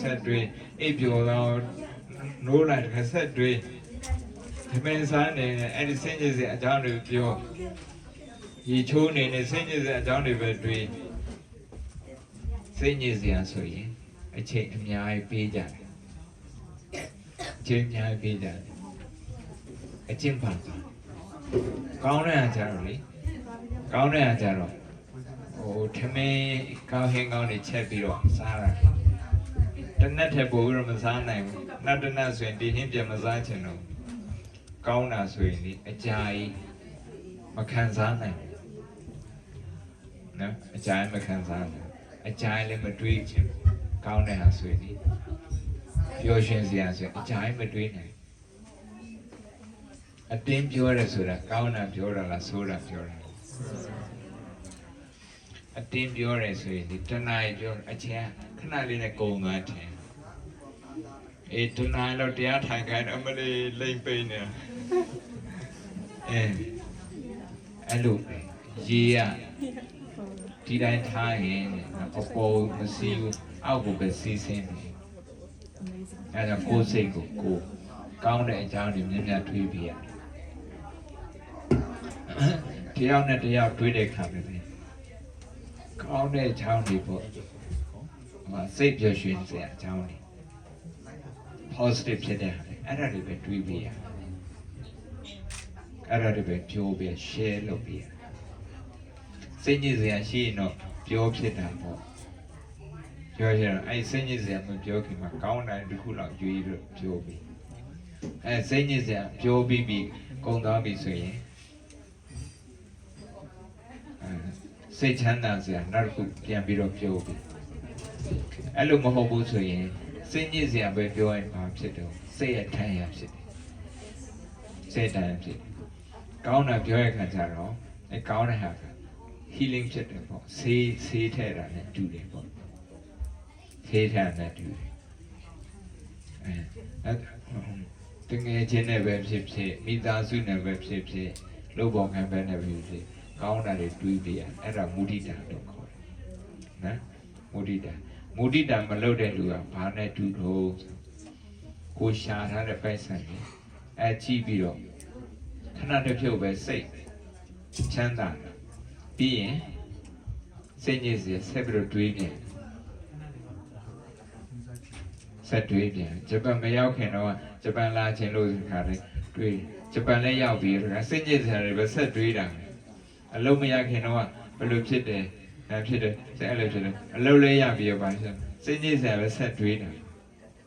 ဆက်တွေအိပ်ပျော်တော့နိုးလိုက်တစ်ခါဆက်တွေဒီမင်းစားနေအဲ့ဒီစင်ကြီးစအကြောင်းတွေပြောရေချိုးနေနေစင်ကြီးစအကြောင်းတွေပဲတွေးစင်ကြီးစရာဆိုရင်အချိန်အများကြီးပေးကြတယ်အချိန်အများကြီးပေးကြတယ်အချင်းပါကောင်းတဲ့အားကြတော့လေကောင်းတဲ့အားကြတော့ဟိုထမင်းကောင်းဟင်းကောင်းတွေချက်ပြီးတော့စားတာတနက်ထက်ပို့ပြီးတော့မစားနိုင်ဘူးနောက်တနက်ဆိုရင်ဒီဟင်းပြန်မစားချင်တော့ကောင်းတာဆိုရင်ဒီအကြာကြီးမခံစားနိုင်ဘူးနော်အကြာကြီးမခံစားနိုင်အကြာကြီးလည်းမတွေးချင်ကောင်းတဲ့ဟာဆိုရင်ဒီပျော်ရွှင်စရာဆိုရင်အကြာကြီးမတွေးနိုင်အတင်းပြောရဲဆိုတာကောင်းတာပြောတာလားဆိုးတာပြောတာအတင်းပြောရဲဆိုရင်ဒီတဏှာပြောအချင်းခဏလေးနဲ့ကုန်သွားတယ်အေးတဏှာတော့တရားထိုင်ခိုင်းတော့အမလေးလိမ့်ပိနေအဲ့လိုရေရဒီတိုင်းထားရင်အပေါ်မစီဘူးအောက်ကိုပဲစီးဆင်းတယ်အဲ့ဒါကိုယ်စိတ်ကိုကောင်းတဲ့အကြောင်းတွေမြင်မြတ်တွေးပြရတယ်တယောက်နဲ့တယောက်တွေးတဲ့ခါပဲကောင်းတဲ့အကြောင်းတွေပေါ့စိတ်ပျော်ရွှင်စရာအကြောင်းတွေ positive ဖြစ်တဲ့ဟာအဲ့ဒါတွေပဲတွေးပြရအဲ့ဒါတွေပဲပြောပြ share လုပ်ပြရစိတ်ညစ်စရာရှိရင်တော့ပြောဖြစ်တာပေါ့ပြောရအောင်အဲ့စိတ်ညစ်စရာမပြောခင်မှာကောင်းတယ်တစ်ခုလောက်ရွေးလို့ပြောပြီးအဲ့စိတ်ညစ်စရာပြောပြီးကုန်သွားပြီဆိုရင်စိတ်ချမ်းသာစရာနောက်တစ်ခုပြန်ပြီးတော့ပြောပြီးအဲ့လိုမဟုတ်ဘူးဆိုရင်စိတ်ညစ်စရာပဲပြောရင်ဘာဖြစ်တော့စိတ်ရထမ်းရဖြစ်တယ်စိတ်တမ်းဖြစ်ကောင်းတာပြောရခါကျတော့အဲ့ကောင်းတဲ့ဟာက healing ဖြစ်တယ်ပေါ့ဆေးထဲတာနဲ့တူတယ်ပေါ့ဆေးထဲနဲ့တူတယ်တကယ်ချင်းနဲ့ပဲဖြစ်ဖြစ်မိသားစုနဲ့ပဲဖြစ်ဖြစ်လုပ်ပေါ်ခံပဲနဲ့ပဲဖြစ်ကောင်းတာတွေတွေးပြရအဲ့ဒါမုဒိတာလို့ခေါ်တယ်နော်မုဒိတာမလုပ်တဲ့လူကဘာနဲ့တူတော့ကိုရှာထားတဲ့ပိုက်ဆံကြီးကြည့်ပြီးတော့ခဏတစ်ဖြုတ်ပဲစိတ်ချမ်းသာပြီးရင်စိတ်ညစ်စေဆက်ပြီးတော့တွေးပြန်ဆက်တွေးပြန်ဂျပန်မရောက်ခင်တော့ဂျပန်လာခြင်းလို့ခါတယ်တွေးဂျပန်လည်းရောက်ပြီးတော့စိတ်ညစ်စရာတွေပဲဆက်တွေးတာအလုံးမရခင်တော့ဘယ်လိုဖြစ်တယ်ဖြစ်တယ်ဆက်အဲ့လိုဖြစ်တယ်အလုံးလေးရပြီးတော့ပါစိတ်ညစ်စရာပဲဆက်တွေးတာ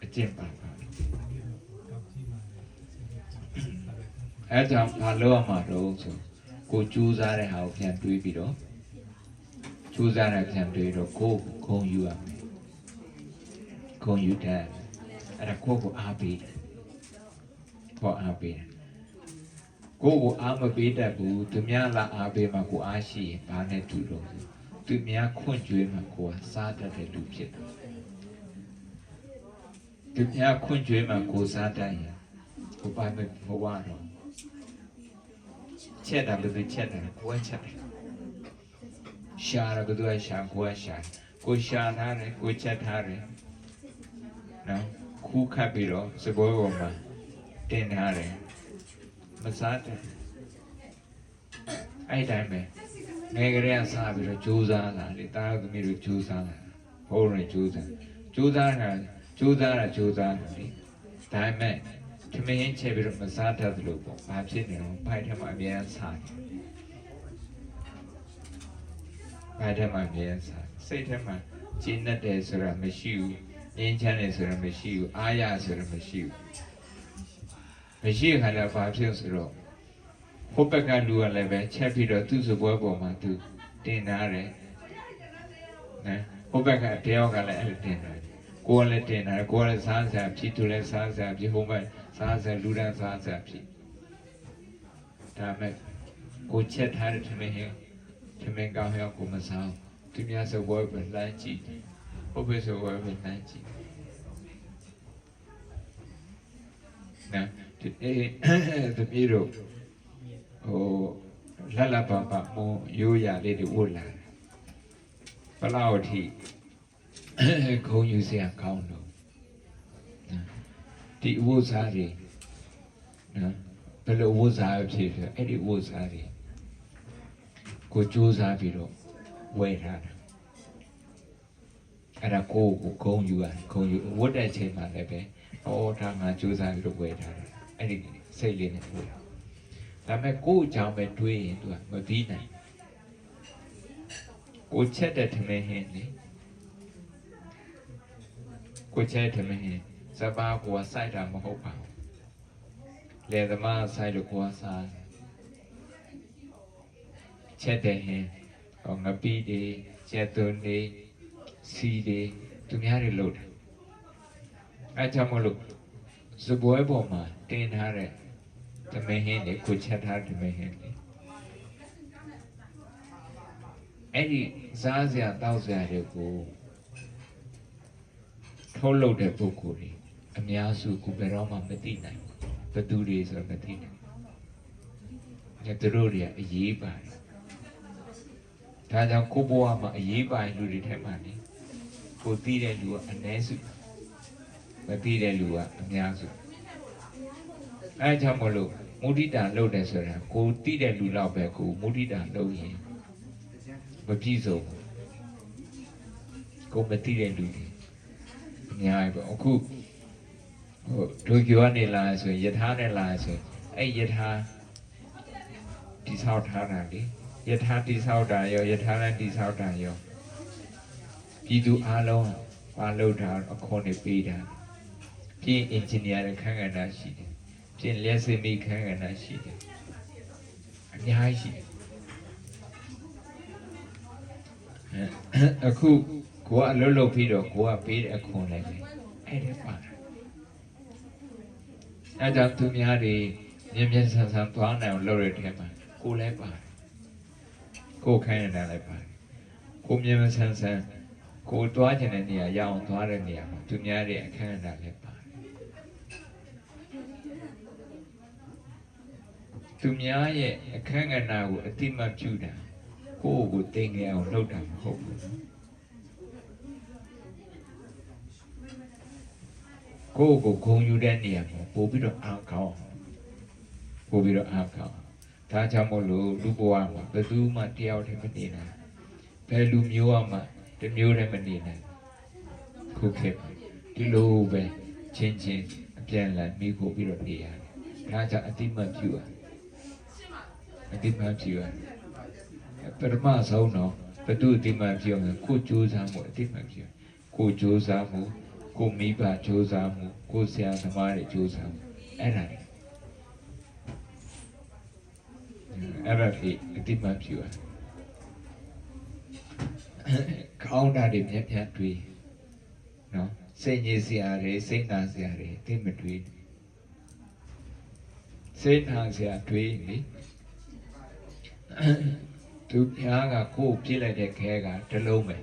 အကျင့်ပါအဲ့ကြောင့်ဘာလို့ရမှာတော့ဆိုကိုကြိုးစားတဲ့ဟာကိုပြန်တွေးပြီးတော့ကြိုးစားတဲ့ပြန်တွေးတော့ကိုခုံယူရမယ်ခုံယူတဲ့အဲ့ဒါကိုအားပေးတယ်ကိုအားပေးတယ်ကိုအားမပေးတတ်ဘူးသူများလာအားပေးမှကိုအားရှိရင်ဘာနဲ့တူတော့သူများခွင့်ကြွေးမှကိုစားတတ်တဲ့လူဖြစ်တယ်သူများခွင့်ကြွေးမှကိုစားတတ်ရင်ကိုပါမဘဝတော့ချက်တာဘယ်သူချက်တယ်ကိုချက်တယ်ရှာရဘယ်သူရှာကိုရှာကိုရှာထားတယ်ကိုချက်ထားတယ်နော်ခုခတ်ပြီးတော့စပွဲပေါ်မှာတင်ထားတယ်မစားတယ်အဲ့တိုင်းပဲငယ်ကလေးကစားပြီးတော့ကြိုးစားလာလေတားသမီးတို့ကြိုးစားလာဘိုးရင်ကြိုးစားတာလေဒါပေမဲ့ထမင်းချက်ပြီးတော့မစားတတ်လို့ပေါ့ဘာဖြစ်နေတော့ဘိုက်ထဲမှာအများစားတယ်ဘိုက်ထဲမှာအများစားစိတ်ထဲမှာကျဉ်းတ်တယ်ဆိုတာမရှိဘူးငြင်းချမ်းတယ်ဆိုတာမရှိဘူးအားရဆိုတာမရှိဘူးမရှိခါတော့ဘာဖြစ်ဆိုတော့ဟိုဘက်ကလူကလည်းပဲချက်ပြီးတော့သူ့စပွဲပေါ်မှာသူတင်ထားတယ်နော်ဟိုဘက်ကတယောက်ကလည်းအဲ့လိုတင်ထားတယ်ကိုယ်လည်းတင်ထားတယ်ကိုယ်လည်းစားစရာဖြစ်သူလည်းစားစရာဖြစ်ဟိုဘက်စားစရာလူတန်းစားစရာဖြစ်ဒါမဲ့ကိုချက်ထားတဲ့ထမင်းကောင်းရောက်ကိုမစားသူများစပွဲပဲလမ်းကြည့်ဟိုဘက်စပွဲပဲလမ်းကြည့်နော်တပည့်တို့ဟိုလပပမိုးရိုးရလေးတွေဝတ်လာဘလောက်ထိခုံယူစရာကောင်းတော့ ဒီအဝတ်စားတွေနော်ဘယ်လိုအဝတ်စားဖြစ်ဖြစ်အဲ့ဒီအဝတ်စားတွေကိုကြိုးစားပြီးတော့ဝယ်ထားတာအဲ့ဒါကိုဂုံယူရတယ်ဂုံယူဝတ်တဲ့ချိန်မှာလည်းပဲဒါငါကြိုးစားပြီးတော့ဝယ်ထားတယ်အဲ့ဒီစိတ်လေးနဲ့ဝယ်ဒါပေမဲ့ကိုယ့်အကြောင်းပဲတွေးရင်သူကမပြီးနိုင်ကိုချက်တဲ့ထမင်းဟင်းလေကိုချက်ထမင်းဟင်းစပါးကိုစိုက်တာမဟုတ်ပါဘူးလေသမားစိုက်လို့ကိုစားချက်တဲ့ဟင်းငပီးတွေချက်သွန်းတွေစီတွေသူများတွေလုပ်တယ်အဲကြောင့်မလို့စပွဲပေါ်မှာတင်ထားတဲ့ထမင်းဟင်းတွေကိုချက်ထားထမင်းဟင်းတွေအဲ့ဒီစားစရာတောက်စရာတွေကိုထုတ်လုပ်တဲ့ပုဂ္ဂိုလ်တွေအများစုကိုဘယ်တော့မှမသိနိုင်ဘူးဘယ်သူတွေဆိုတော့မသိနိုင်ဘူးသူတို့တွေကအရေးပါတယ်ဒါကြောင့်ကိုဘဝမှာအရေးပါတဲ့လူတွေထဲမှာနေကိုသိတဲ့လူကအနည်းစုမသိတဲ့လူကအများစုအဲကြောင့်မလို့မုဒိတာလုပ်တယ်ဆိုတာကိုသိတဲ့လူလောက်ပဲကိုမုဒိတာလုပ်ရင်မပြည့်စုံကိုမသိတဲ့လူတွေအများကြီးပေါ့အခုဒုက္ခကနေလာဆိုရင်ယထာနဲ့လာဆိုရင်အဲ့ယထာတိဆောက်ထားတာလေယထာတိဆောက်တာရောယထာနဲ့တိဆောက်တာရောပြည်သူအားလုံးပါလို့တာအခွန်တွေပေးတာပြင်အင်ဂျင်နီယာတွေခန့်ခန့်တာရှိတယ်ပြင်လျှက်စစ်မိခန့်ခန့်တာရှိတယ်အများကြီးရှိတယ်အခုကိုကအလွတ်လွတ်ပြီးတော့ကိုကပေးတဲ့အခွန်လည်းပဲအဲ့ဒါပါတယ်အဲကြောင့်သူများတွေမြင်မြင်ဆန်ဆန်သွားနိုင်အောင်လုပ်ရတဲ့ထဲမှာကိုလည်းပါတယ်ကိုခိုင်းရတာလည်းပါတယ်ကိုမြင်မြင်ဆန်ဆန်ကိုသွားကျင်တဲ့နေရာရအောင်သွားတဲ့နေရာမှာသူများတွေအခန်းအနားလည်းပါတယ်သူများရဲ့အခန်းအနားကိုအတိမတ်ပြုတာကိုသိငယ်အောင်လုပ်တာမဟုတ်ဘူးကိုဂုံယူတဲ့နေရာမှာပို့ပြီးတော့အားကောင်းပို့ပြီးတော့အားကောင်းဒါကြောင့်မို့လို့လူဘဝမှာဘယ်သူမှတယောက်တည်းမနေနိုင်ဘယ်လူမျိုးမှတစ်မျိုးတည်းမနေနိုင်ခုခေတ်ဒီလိုပဲချင်းချင်းအပြန်အလှန်မိဖို့ပြီးတော့နေရတယ်ဒါကြောင့်အတိမတ်ပြုအတိမတ်ပြုပထမဆုံးတော့ဘယ်သူအတိမတ်ပြုလဲကိုကြိုးစားမှုအတိမတ်ပြုကိုကြိုးစားမှုကိုမိဘကြိုးစားမှုကိုဆရာသမားတွေကြိုးစားမှုအဲ့ဒါတွေအတိမတ်ပြုခေါင်းဓာတ်တွေမြတ်မြတ်တွေနော်စိတ်ညစ်စရာတွေစိတ်နာစရာတွေသိမတွေးစိတ်နာစရာတွေးလေသူပြားကကိုယ်ပြစ်လိုက်တဲ့ခဲကတလုံးပဲ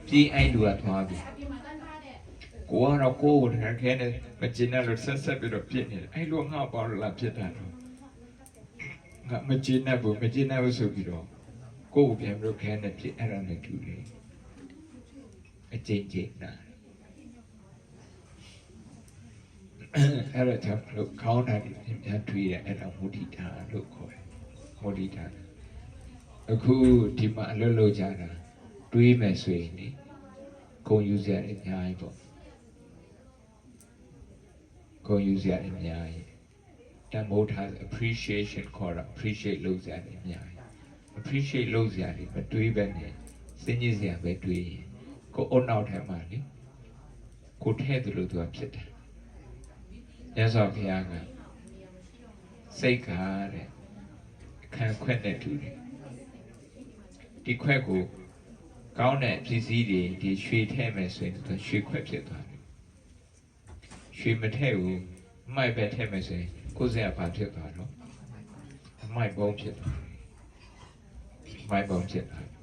ပြီးအဲ့လူကသွားပြီကိုကတော့ကိုယ်ကိုခဲနဲ့မကျင်တဲ့လို့ဆက်ပြီးတော့ပြစ်နေတယ်အဲ့လိုငါပါလို့လာပြစ်တာတော့ငါမကျင်တဲ့ဘူးဆိုပြီးတော့ကိုယ်ပြန်ပြီးခဲနဲ့ပြစ်အဲ့ဒါနဲ့တူတယ်အကျဉ်းချင်းနာအဲ့ဒါကြောင့်လို့ခေါင်းဓာတ်တွေပြန်ထွေးတယ်အဲ့ဒါမုဒိတာလို့ခေါ်တယ်မုဒိတာအခုဒီမှာအလွတ်လို့ကြတာတွေးမယ်ဆိုရင်လေဂုံယူစရာအများကြီးပေါ့ဂုံယူစရာအများကြီးတန်ဖိုးထား appreciation ခေါ်တာ appreciate လုပ်စရာအများကြီး appreciate လုပ်စရာတွေမတွေးပဲနဲ့စဉ်းကျင်စရာပဲတွေးရင်ကိုအုံနောက်ထဲမှာလေကိုထဲ့တယ်လို့သူကဖြစ်တယ်မြတ်စွာဘုရားကစိတ်ကားတဲ့ခံခွက်နဲ့တူတယ်ဒီခွက်ကိုကောင်းတဲ့ပစ္စည်းတွေဒီရွှေထဲ့မယ်ဆိုရင်သူရွှေခွက်ဖြစ်သွားတယ်ရွှေမထဲ့ဘူးအမိုက်ပဲထဲ့မယ်ဆိုရင်ကိုယ်စရာဘာဖြစ်သွားတော့အမိုက်ပုံးဖြစ်သွားတယ်မိုက်ပုံးဖြစ်သွားတယ်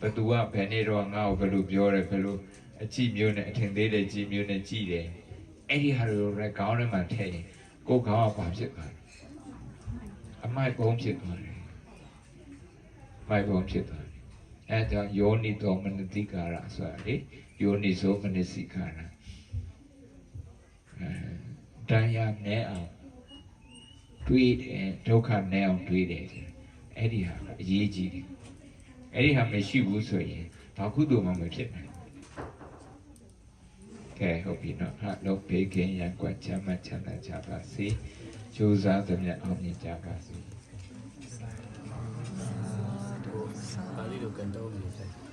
ဘသူကဘယ်နေ့တော့ငါ့ကိုဘယ်လိုပြောတယ်ဘယ်လိုအကြည့်မျိုးနဲ့အထင်သေးတဲ့ကြည့်မျိုးနဲ့ကြည့်တယ်အဲ့ဒီဟာလိုရဲခေါင်းထဲမှာထည့်ရင်ကိုယ်ခေါင်းကဘာဖြစ်သွားလဲအမိုက်ပုံးဖြစ်သွားတယ်မိုက်ပုံးဖြစ်သွားတယ်အဲကြောင့်ယောနိသောမနတိကာရဆိုတာလေယောနိသောမနစိကာရ တရားနဲ့အောင်တွေးတယ်ဒုက္ခနဲ့အောင်တွေးတယ်အဲ့ဒီဟာအရေးကြီးတယ်အဲ့ဒီဟာမရှိဘူးဆိုရင်ဘာကုသိုလ်မှမဖြစ်နိုင်ကဲဟုတ်ပြီနော်ဟာလောဘေးကင်းရန်ကွာချမ်းမချမ်းသာကြပါစေကြိုးစားသမျှအောင်မြင်ကြပါစေ ပါဠိလိုကန်တော့နေတယ်